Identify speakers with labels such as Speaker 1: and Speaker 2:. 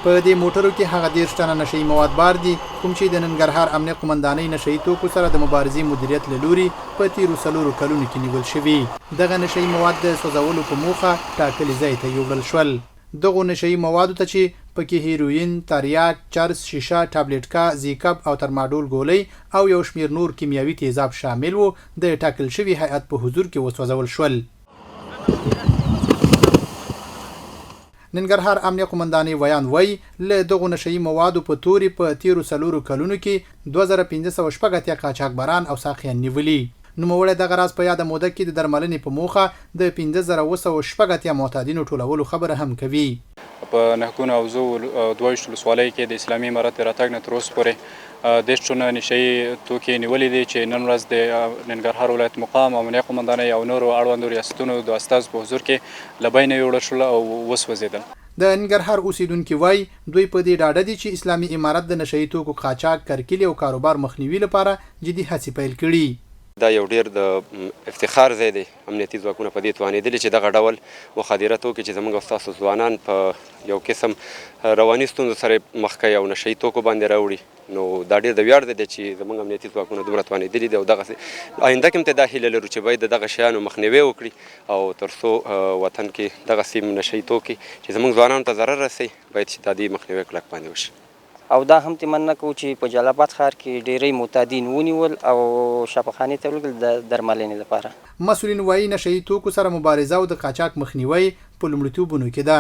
Speaker 1: په دې موټرو کې هغه 10 ټنه نشئی مواد بار دي کوم چې د ننګرهار امنیه قومندانۍ نشئی توکو سره د مبارزې مدیریت له لوري په تیرو 4 کلونو کې نیول شوي. دغه نشئی مواد د سوځولو په موخه ټاکلي ځای ته یوړل شول. دغه نشئی موادو ته چې پکې هیروین، تریاک، چرس، شیشه، ټابلیټکا، زیکب او ترماډول ګولۍ او یو شمیر نور کیمیاوي تیزاب شامل وو. د ټاکل شوي هیئت په حضور کې وسوځول شول. ننګرهار امنیه قومندانۍ ویان وای له دغه نشئی موادو په توري په تیرو 4 کلونو کې 2580 قاچاقبران او ساقیان نیولي. نوموړی دغه راز په یاده موده کې د درملنې په موخه د 15080 معتادینو ټولولو خبره هم کوي.
Speaker 2: په نهکونه او 22 ولسوالۍ کې د اسلامي امارت راتګ نه تر اوسه پورې 10 ټنه نشئی توکي نیولې دي چې نن ورځ د ننګرهار ولایت مقام امنیه قومندانۍ او نورو اړوندو ریاستونو د استازو په حضور کې له بینه یوړل شول او وسوځېدل.
Speaker 1: د ننګرهار اوسیدونکي وای دوی په دې ډاډه دي چې اسلامي امارت د نشئی توکو قاچاق، کرکیلې او کاروبار مخنیوي لپاره جدي هڅې پیل کړي.
Speaker 3: دا یو ډیر د افتخار ځای دی. امنیتي ځواکونه په دې توانېدلي چې دغه ډول مخدره توکي چې زموږ او ستاسو ځوانان په یو قسم رواني ستونزو سره مخ کوي او نشئی توکو باندې راوړي، نو دا ډیر د ویاړ دی چې زموږ امنیتي ځواکونه دومره توانېدلي دي او دغسې آینده کې هم ته دا هیله لرو چې باید د دغه شیانو مخنیوی وکړي او تر څو وطن کې دغسې نشئی توکي چې زموږ ځوانانو ته ضرر رسوي باید چې دا دې مخنیوی کلک باندې وشي.
Speaker 4: او دا هم تمنا کوو چې په جلال آباد ښار کې ډیری معتادین ونیول او شفاخانې ته ولېږل د درملنې لپاره.
Speaker 1: مسؤلین وایي نشئی توکو سره مبارزه او د قاچاق مخنیوی په لومړیتوبونو کې ده.